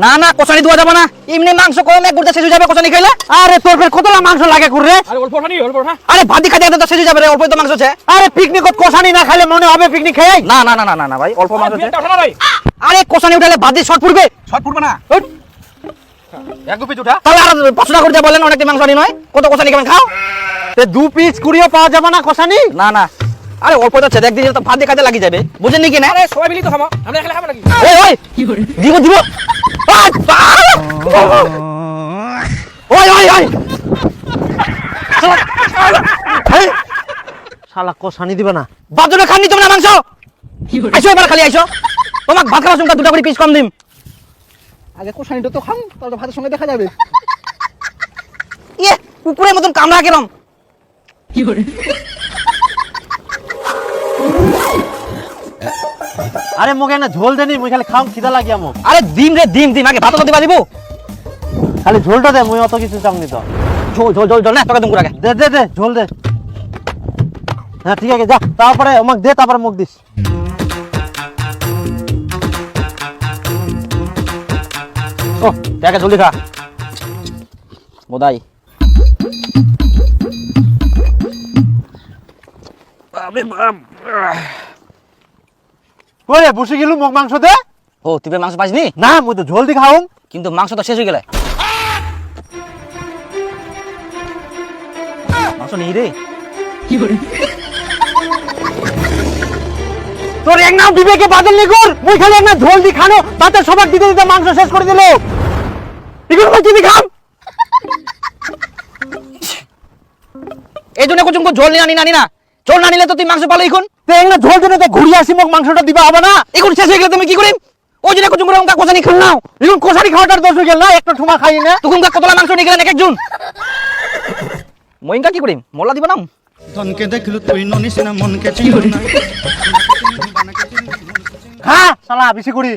না না কষানি দেওয়া যাবে না, এমনি মাংস কম এক গুড়তে শেষ হয়ে যাবে কষানি খাইলে। আরে তোর ফের কতলা মাংস লাগে কুরে? আরে অল্প ওঠা নি, অল্প ওঠা। আরে ভাত খাইতে খাইতে তো শেষ হয়ে যাবে রে, অল্প তো মাংস আছে। আরে পিকনিকত কষানি না খাইলে মনে হবে পিকনিক খাই? না না না না না ভাই, অল্প মাংস আছে। বিয়েটা ওঠা না ভাই। আরে কষানি উঠালে ভাত দিয়ে শর্ট পড়বে। শর্ট পড়বে না। এক দু পিস উঠা। তাহলে আর 500 টাকা করে বলেন, অনেক মাংস আনি নয়, কত কষানি খাবেন খাও। তে 2 পিস কুড়িয়ে পাওয়া যাবে না কষানি? না না, আরে অল্প তো আছে, একদিন তো ভাত দিয়ে কাজে লাগি যাবে, বুঝেন নাকি না? আরে সবাই মিলি তো খাবো, আমরা এখানে খাবো নাকি? ওই ওই দিব দিব। ওই ওই ওই শালা কষানি দিবে না। বাদুরে খান নিতে না মাংস। আইসো এবার খালি আইসো, তোমাক ভাত খাওয়ার সঙ্গে 2টা করে পিস কম দিম। আগে কোশানিটা তো খান, তাহলে ভাতের সঙ্গে দেখা যাবে। ইয়ে কুকুরের মতন কামড়া কেরম। আরে মোকে না ঝোল দেনি, মুই খালি খাম, খিদা লাগি আমো। আরে দিম রে দিম দিম, আগে ভাত তো দিবা দিব। খালি ঝোলটা দে, মুই অত কিছু চামনি তো। ঝোল ঝোল ঝোল ঝোল না তোকে তুমি আগে দে দে দে ঝোল দে। হ্যাঁ ঠিক আছে, যা তারপরে আমাকে দে, তারপরে মুখ দিস। ও টাকা জলদি খা বোধাই। ওরে বসে গেলু, মুখ মাংস দে। ও তুই মাংস পাইসনি? না মুই তো ঝোল দি খাও। কিন্তু মাংস তো শেষ হয়ে গেলে। মাংস নেই রে। তোর এক নাম বিবেকে বাদল নি কর, মুই খালি এক না ঝোল দি খানো, তাতে সবাক দিতে দিতে মাংস শেষ করে দিল। ইগুলো কি দি খাম? এই জন্য কুচুম ঝোল নিয়ে আনি না, ঝোল না নিলে তো তুই মাংস পালো এখন। তে এক না ঝোল দিনে তো ঘুরিয়ে আসি, মুখ মাংসটা দিবা হবে না? এখন শেষ হয়ে গেলে তুমি কি করিম? ওই জন্য কুচুম করে উনকা কোসানি খান নাও। এখন কষারি খাওয়াটার দোষ হয়ে গেল না, একটা ঠুমা খাই না। তখন কতলা মাংস নিয়ে গেলেন এক একজন। মইনকা কি করিম, মোল্লা দিব না। ধনকে দেখলু তুই ননিস না মনকে চিনু না। হ্যাঁ শালা বেশি করি।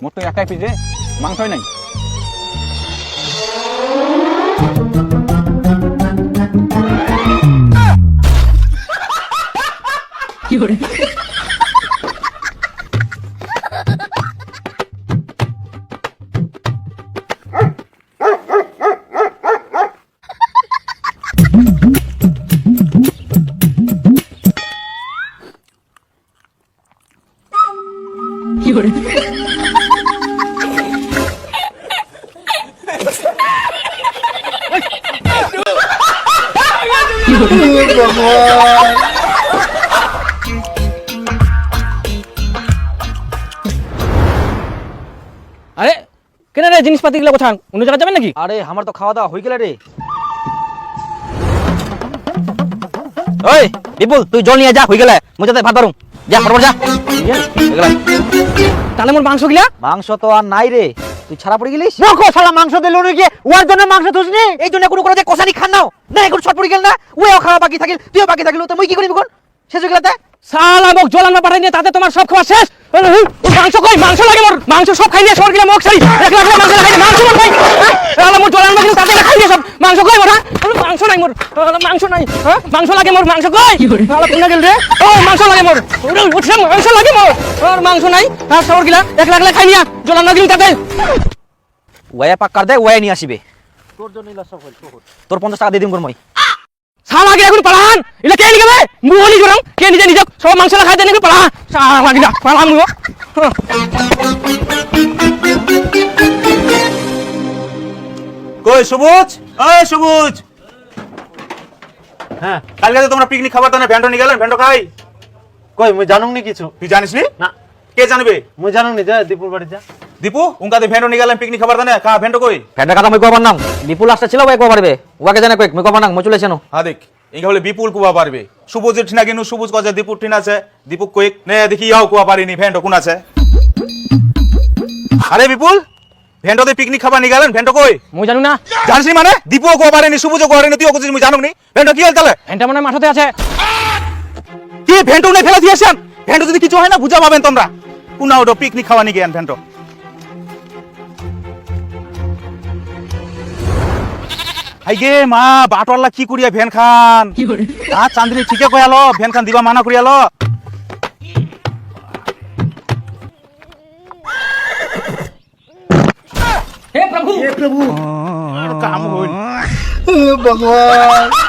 মোট তো একাই পিস রে, মাংসই নাই। আরে কেন রে জিনিসপাতি গুলো কোথায়, অন্য জায়গায় যাবেন নাকি? আরে আমার তো খাওয়া দাওয়া হয়ে গেলে রে। ওই বিপুল তুই জল নিয়ে যা, হয়ে গেলে মুই যাতে ভাত পারুম। যা ফটফট যা। তাহলে মোর মাংস গিলা? মাংস তো আর নাই রে, তুই ছাড়া পড়ে গেলিস। দেখো শালা মাংস দিল নাকি, ওর জন্য মাংস থুসনি। এই জন্য কোনো করে যে কষানি খান নাও না, এখন শর্ট পড়ে গেল না, ওও খাওয়া বাকি থাকিল, তুইও বাকি থাকিল, তো মুই কি করিব কোন? শেষ হয়ে গেলাতে শালা মোক জল আনবা পাঠাই নিয়ে, তাতে তোমার সব খাওয়া শেষ। মাংস কই, মাংস লাগে মোর, মাংস সব খাই নিয়ে সর গিলা মোক সারি একলা একলা মাংস লাগাই মাংস মোর ভাই। শালা মোর জল আনবা কিন্তু তাতে খাই নিয়ে সব মাংস কই মোর। মাংস নাই মোর, মাংস নাই। হ্যাঁ মাংস লাগে মোর, মাংস কই? শালা কোনা গেল রে? ও মাংস লাগে মোর, উঠছে মাংস লাগে মোর, আর মাংস নাই। আর সর গিলা একলা একলা খাই নিয়া জল আনবা কিন্তু তাতে। ওয়া পাক কর দে, ওয়া নিয়ে আসিবে। তোর জন্য ইলা সব হল তোর 50 টাকা দিয়ে দিম কোন মই। শালা গিলা এখন পালান, ইলা কে নিয়ে গেলে মুহলি গরম কে নিজে নিজে সব মাংস খাই দেন পালা। শালা গিলা পালাম গো। কই সবুজ, ওই সবুজ, হ্যাঁ কালকে তো তোমরা পিকনিক খাবার দানে ভ্যান্ডো নিয়ে গেলেন, ভ্যান্ডো খাই। কই মুই জানুম নি কিছু। তুই জানিস নি? না কে জানবে? মুই জানুম নি, যা দীপুর বাড়ি যা। দীপু উনকাতে ভ্যান্ডো নিয়ে গেলেন পিকনিক খাবার দানে, কা ভ্যান্ডো কই? ফেডা কথা মই কবার নাম, বিপুল আসতে ছিল ওই কবার পারবে, ওয়াকে জানে কই মই কবার নাম মই চলেছেন। হ্যাঁ দেখ ইনকা বলে বিপুল কুয়া পারবে, সবুজের ঠিনা কিনু সবুজ কজে দীপুর ঠিনা আছে, দীপু কই নে দেখি ইয়াও কুয়া পারিনি ভ্যান্ডো কোন আছে। আরে বিপুল ভ্যান্ডোতে পিকনিক খাবার নিয়ে গেলেন, ভ্যান্ডো কই? মই জানো না। জানিস নি মানে? দীপুও কুয়া পারেনি, সবুজও কুয়া পারেনি, তুইও কুছিস মুই জানুক নি। ভ্যান্ডো কি হল তাহলে? এটা মনে হয় মাঠতে আছে। কি ভ্যান্ডো না ফেলা দিয়েছেন? ভ্যান্ডো যদি কিছু হয় না বুঝা পাবেন তোমরা। কোনা ওটো পিকনিক খাওয়া নিয়ে গেলেন ভ্যান্ডো। হাইগে মা বাটওয়ালা কি করিয়া ভ্যান খান চাঁদনি ঠিকে কয়ালো ভ্যান খান দিবা মানা করিয়ালো हे प्रभु কাম হইল ভগবান